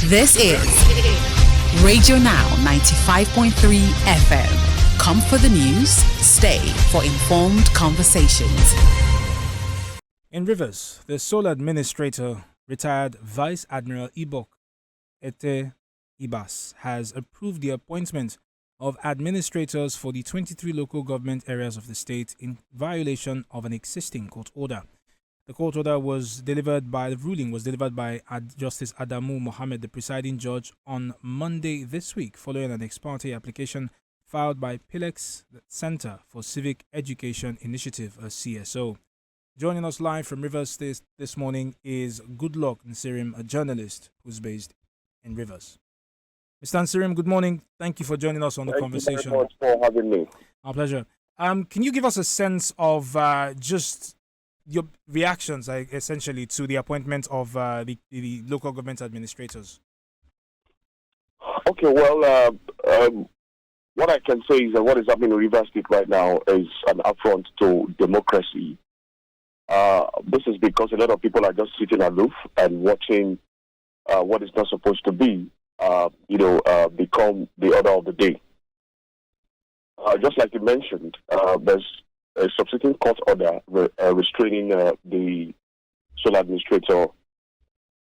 This is Radio Now 95.3 FM. Come for the news, stay for informed conversations. In Rivers, the sole administrator, retired Vice Admiral Ibok-Ete Ibasa, has approved the appointment of administrators for the 23 local government areas of the state in violation of an existing court order. The court order the ruling was delivered by Justice Adamu Mohammed, the presiding judge, on Monday this week, following an ex parte application filed by PILEX, the Center for Civic Education Initiative, a CSO. Joining us live from Rivers this morning is Goodluck Nsirim, a journalist who's based in Rivers. Mr. Nsirim, good morning. Thank you for joining us on the conversation. Thank you very much for having me. Our pleasure. Can you give us a sense of just your reactions, essentially, to the appointment of the local government administrators? Okay, well, what I can say is that what is happening in Rivers State right now is an affront to democracy. This is because a lot of people are just sitting aloof and watching what is not supposed to be, become the order of the day. Just like you mentioned, there's a subsequent court order restraining the sole administrator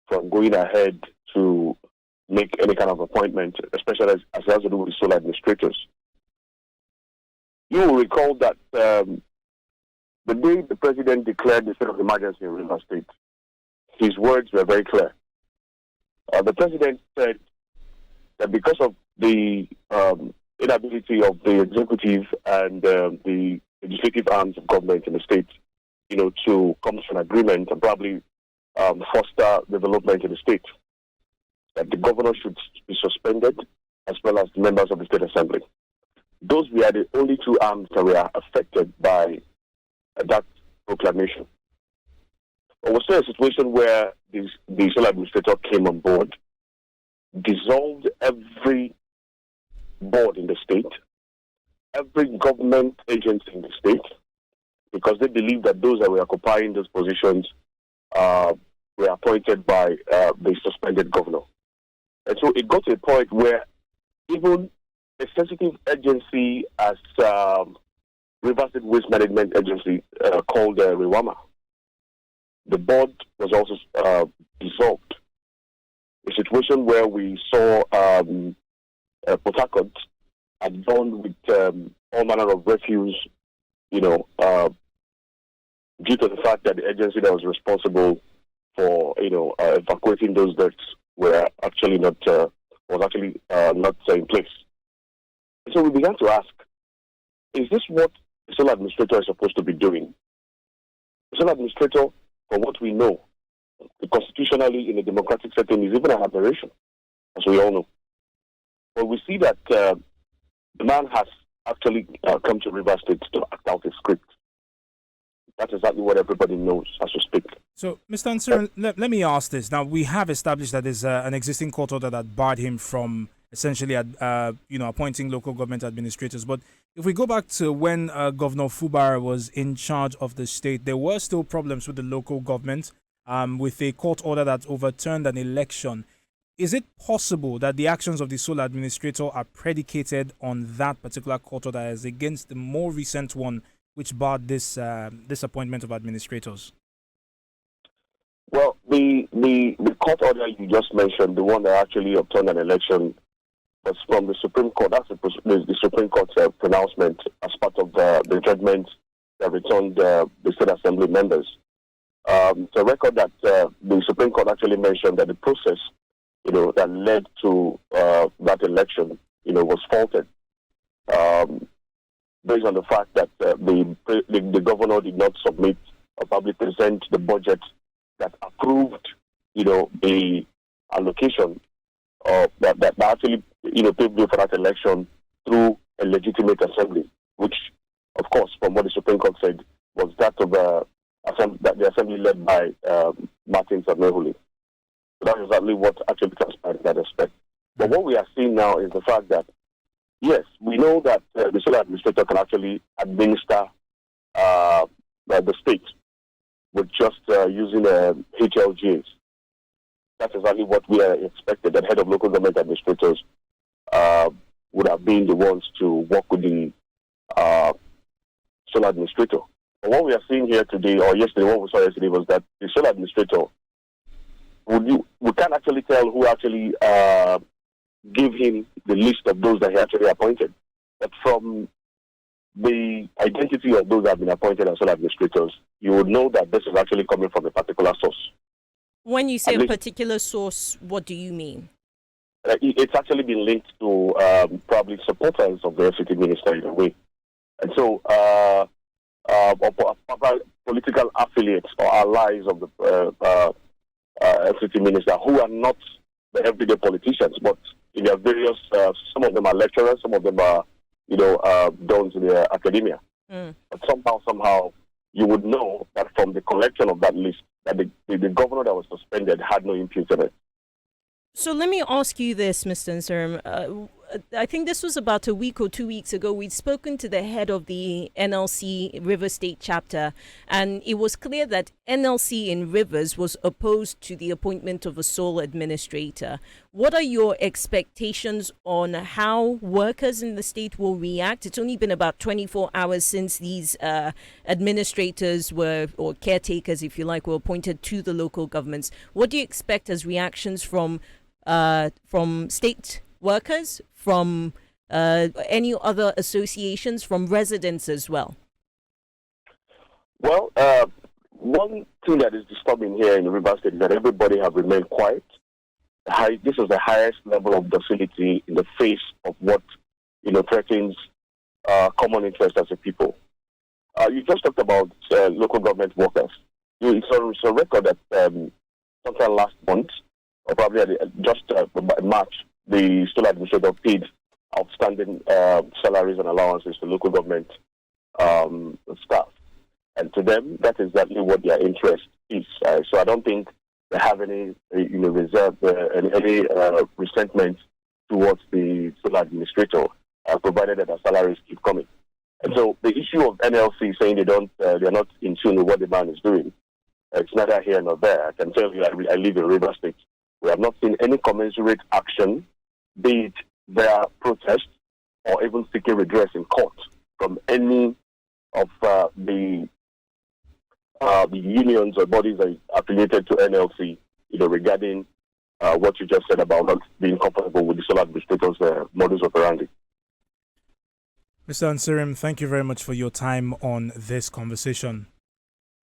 from going ahead to make any kind of appointment, especially as it has to do with the sole administrators. You will recall that the day the president declared the state of emergency in Rivers State, his words were very clear. The president said that because of the inability of the executive and the legislative arms of government in the state, to come to an agreement and probably foster development in the state, that the governor should be suspended as well as the members of the state assembly. Those were the only two arms that were affected by that proclamation. But was there a situation where the sole administrator came on board, dissolved every board in the state, every government agency in the state, because they believed that those that were occupying those positions were appointed by the suspended governor. And so it got to a point where even a sensitive agency as Rivers State Waste Management Agency called REWAMA, the board was also dissolved. A situation where we saw Port Harcourt had done with all manner of refuse, due to the fact that the agency that was responsible for, evacuating those dirts were actually not in place. And so we began to ask, is this what the sole administrator is supposed to be doing? The sole administrator, from what we know, constitutionally in a democratic setting, is even an aberration, as we all know. But we see that the man has actually come to Rivers State to act out a script. That's exactly what everybody knows as we speak. So, Mr. Nsirim, let me ask this. Now, we have established that there's an existing court order that barred him from essentially, appointing local government administrators. But if we go back to when Governor Fubara was in charge of the state, there were still problems with the local government with a court order that overturned an election. Is it possible that the actions of the sole administrator are predicated on that particular court order as against the more recent one, which barred this appointment of administrators? Well, the court order you just mentioned, the one that actually overturned an election, was from the Supreme Court. That's the Supreme Court's pronouncement as part of the judgment that returned the State Assembly members. It's a record that the Supreme Court actually mentioned that the process that led to that election, was faulted, based on the fact that the governor did not submit or probably present the budget that approved, the allocation that actually, paved the way for that election through a legitimate assembly, which, of course, from what the Supreme Court said, was that of the assembly led by Martin Samuel. So that's exactly what actually transpired in that aspect. But what we are seeing now is the fact that, yes, we know that the sole administrator can actually administer the state with just using HLGs. that's exactly what we are expected. That head of local government administrators would have been the ones to work with the sole administrator. But what we are seeing here today, or yesterday, what we saw yesterday was that the sole administrator, we can't actually tell who actually gave him the list of those that he actually appointed. But from the identity of those that have been appointed as sole administrators, you would know that this is actually coming from a particular source. When you say a particular source, what do you mean? It's actually been linked to probably supporters of the FCT minister in a way. And so, political affiliates or allies of the FCT minister who are not the everyday politicians, but in their various, some of them are lecturers, some of them are, dons in the academia. But somehow, you would know that from the collection of that list, that the governor that was suspended had no input in it. So let me ask you this, Mr. Nserim. I think this was about a week or 2 weeks ago. We'd spoken to the head of the NLC Rivers State chapter, and it was clear that NLC in Rivers was opposed to the appointment of a sole administrator. What are your expectations on how workers in the state will react? It's only been about 24 hours since these administrators were, or caretakers, if you like, were appointed to the local governments. What do you expect as reactions from state workers, from any other associations, from residents as well? Well, one thing that is disturbing here in the River State is that everybody have remained quiet. This is the highest level of docility in the face of what threatens common interest as a people. You just talked about local government workers. It's a record that sometime last month, or probably just March, the sole administrator paid outstanding salaries and allowances to local government staff. And to them, that's exactly what their interest is. So I don't think they have any reserve, any resentment towards the sole administrator, provided that their salaries keep coming. And so the issue of NLC saying they're not in tune with what the man is doing, it's neither here nor there. I can tell you, I live in River State. We have not seen any commensurate action, be it their protest or even seeking redress in court from any of the unions or bodies that are affiliated to NLC, regarding what you just said about not being comfortable with the sole administrator's modus operandi. Mr. Nserim, thank you very much for your time on this conversation.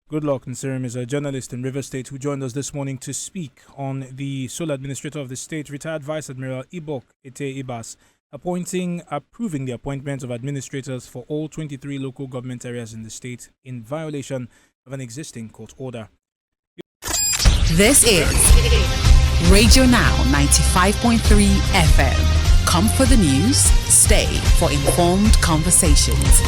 Good luck. Nserim is a journalist in River State who joined us this morning to speak on the sole administrator of the state, retired Vice Admiral Ibok-Ete Ibasa, approving the appointment of administrators for all 23 local government areas in the state in violation of an existing court order. This is Radio Now 95.3 FM. Come for the news, stay for informed conversations.